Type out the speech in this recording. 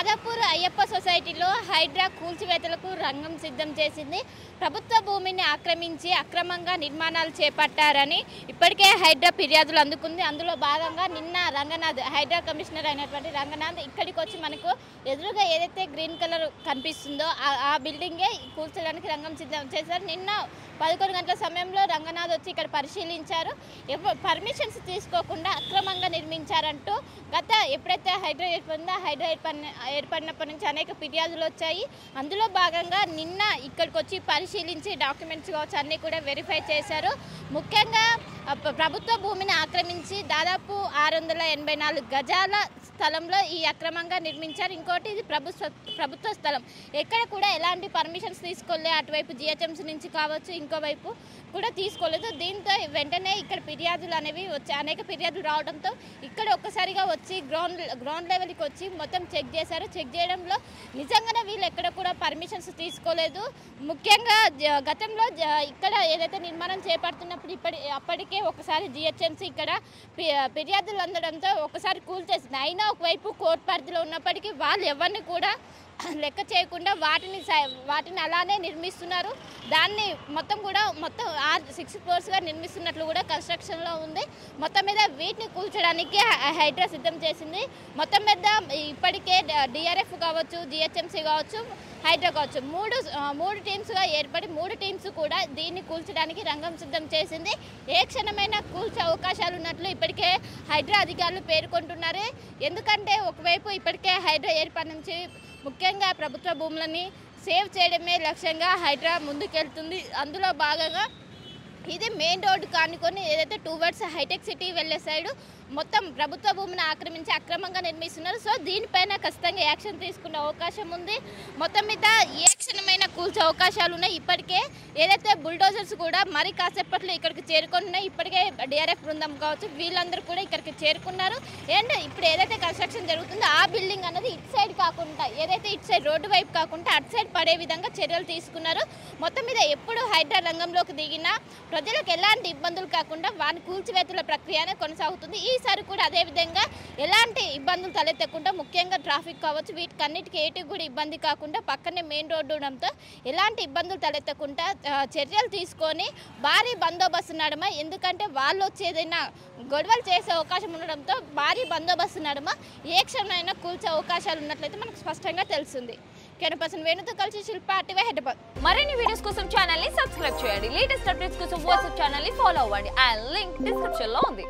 మాదాపూర్ అయ్యప్ప సొసైటీలో హైడ్రా కూల్చివేతలకు రంగం సిద్ధం చేసింది. ప్రభుత్వ భూమిని ఆక్రమించి అక్రమంగా నిర్మాణాలు చేపట్టారని ఇప్పటికే హైడ్రా ఫిర్యాదులు అందుకుంది. అందులో భాగంగా నిన్న రంగనాథ్ హైడ్రా కమిషనర్ అయినటువంటి రంగనాథ్ ఇక్కడికి వచ్చి మనకు ఎదురుగా ఏదైతే గ్రీన్ కలర్ కనిపిస్తుందో ఆ బిల్డింగే కూల్చడానికి రంగం సిద్ధం చేశారు. నిన్న 11 గంటల సమయంలో రంగనాథ్ వచ్చి ఇక్కడ పరిశీలించారు. పర్మిషన్స్ తీసుకోకుండా అక్రమంగా నిర్మించారంటూ ఎప్పుడైతే హైడ్రా ఏర్పడిందో హైడ్రా ఏర్పడినప్పటి నుంచి అనేక ఫిర్యాదులు వచ్చాయి. అందులో భాగంగా నిన్న ఇక్కడికి వచ్చి పరిశీలించి డాక్యుమెంట్స్ కావచ్చు అన్నీ కూడా వెరిఫై చేశారు. ముఖ్యంగా ప్రభుత్వ భూమిని ఆక్రమించి దాదాపు 684 గజాల స్థలంలో ఈ అక్రమంగా నిర్మించారు. ఇంకోటి ఇది ప్రభుత్వ స్థలం, ఎక్కడ కూడా ఎలాంటి పర్మిషన్స్ తీసుకోలే. అటువైపు జిహెచ్ఎంసీ నుంచి కావచ్చు, ఇంకోవైపు కూడా తీసుకోలేదు. దీంతో వెంటనే ఇక్కడ ఫిర్యాదులు అనేవి వచ్చి అనేక ఫిర్యాదులు రావడంతో ఇక్కడ ఒక్కసారిగా వచ్చి గ్రౌండ్ లెవెల్కి వచ్చి మొత్తం చెక్ చేశారు. చెక్ చేయడంలో నిజంగానే వీళ్ళు ఎక్కడ కూడా పర్మిషన్స్ తీసుకోలేదు. ముఖ్యంగా గతంలో ఇక్కడ ఏదైతే నిర్మాణం చేపడుతున్నప్పుడు అప్పటికే ఒకసారి జిహెచ్ఎంసీ ఇక్కడ ఫిర్యాదులు అందడంతో ఒకసారి కూల్చేసింది. అయినా ఒకవైపు కోర్టు పరిధిలో ఉన్నప్పటికీ వాళ్ళు ఎవరిని కూడా లెక్క చేయకుండా వాటిని అలానే నిర్మిస్తున్నారు. దాన్ని మొత్తం 6 ఫ్లోర్స్గా నిర్మిస్తున్నట్లు కూడా కన్స్ట్రక్షన్లో ఉంది. మొత్తం మీద వీటిని కూల్చడానికి హైడ్రా సిద్ధం చేసింది. మొత్తం మీద ఇప్పటికే డిఆర్ఎఫ్ కావచ్చు, జిహెచ్ఎంసీ కావచ్చు, హైడ్రా కావచ్చు మూడు టీమ్స్గా ఏర్పడి 3 టీమ్స్ కూడా దీన్ని కూల్చడానికి రంగం సిద్ధం చేసింది. ఏ క్షణమైనా కూల్చే అవకాశాలు ఉన్నట్లు ఇప్పటికే హైడ్రా అధికారులు పేర్కొంటున్నారు. ఎందుకంటే ఒకవైపు ఇప్పటికే హైడ్రా ఏర్పాటు నుంచి ముఖ్యంగా ప్రభుత్వ భూములని సేవ్ చేయడమే లక్ష్యంగా హైడ్రా ముందుకెళ్తుంది. అందులో భాగంగా ఇది మెయిన్ రోడ్డు కానుకొని ఏదైతే టువర్డ్స్ హైటెక్ సిటీ వెళ్ళే సైడు మొత్తం ప్రభుత్వ భూమిని ఆక్రమించి అక్రమంగా నిర్మిస్తున్నారు. సో దీనిపైన ఖచ్చితంగా యాక్షన్ తీసుకునే అవకాశం ఉంది. మొత్తం మీద ఏ క్షణమైన కూల్చే అవకాశాలు ఉన్నాయి. ఇప్పటికే ఏదైతే బుల్డోజర్స్ కూడా మరి కాసేపట్లో ఇక్కడికి చేరుకున్నాయి. ఇప్పటికే డిఆర్ఎఫ్ బృందం కావచ్చు వీళ్ళందరూ కూడా ఇక్కడికి చేరుకున్నారు. అండ్ ఇప్పుడు ఏదైతే కన్స్ట్రక్షన్ జరుగుతుందో ఆ బిల్డింగ్ అనేది ఇటు సైడ్ కాకుండా ఏదైతే ఇటు సైడ్ రోడ్డు వైపు కాకుండా అటు సైడ్ పడే విధంగా చర్యలు తీసుకున్నారు. మొత్తం మీద ఎప్పుడు హైడ్రా రంగంలోకి దిగినా ప్రజలకు ఎలాంటి ఇబ్బందులు కాకుండా వాని కూల్చివేతల ప్రక్రియనే కొనసాగుతుంది. ఈసారి కూడా అదేవిధంగా ఎలాంటి ఇబ్బందులు తలెత్తకుండా ముఖ్యంగా ట్రాఫిక్ కావచ్చు వీటికన్నిటికీ ఏటికి కూడా ఇబ్బంది కాకుండా పక్కనే మెయిన్ రోడ్డు ఉండడంతో ఎలాంటి ఇబ్బందులు తలెత్తకుండా చర్యలు తీసుకొని భారీ బందోబస్తు నడుమ, ఎందుకంటే వాళ్ళు వచ్చేదైనా గొడవలు చేసే అవకాశం ఉండడంతో భారీ బందోబస్తు నడుమ ఏ క్షణమైనా కూల్చే అవకాశాలు ఉన్నట్లయితే మనకు స్పష్టంగా తెలుస్తుంది. కెనపర్సన్ వేణుతో కలిసి శిల్ప టీవీ హైదరాబాద్. మరిన్ని వీడియోస్ కోసం ఛానల్ ని సబ్స్క్రైబ్ చేయండి. లేటెస్ట్ అప్డేట్స్ కోసం వాట్సాప్ ఛానల్ ని ఫాలో అవ్వండి. ఆ లింక్ డిస్క్రిప్షన్ లో ఉంది.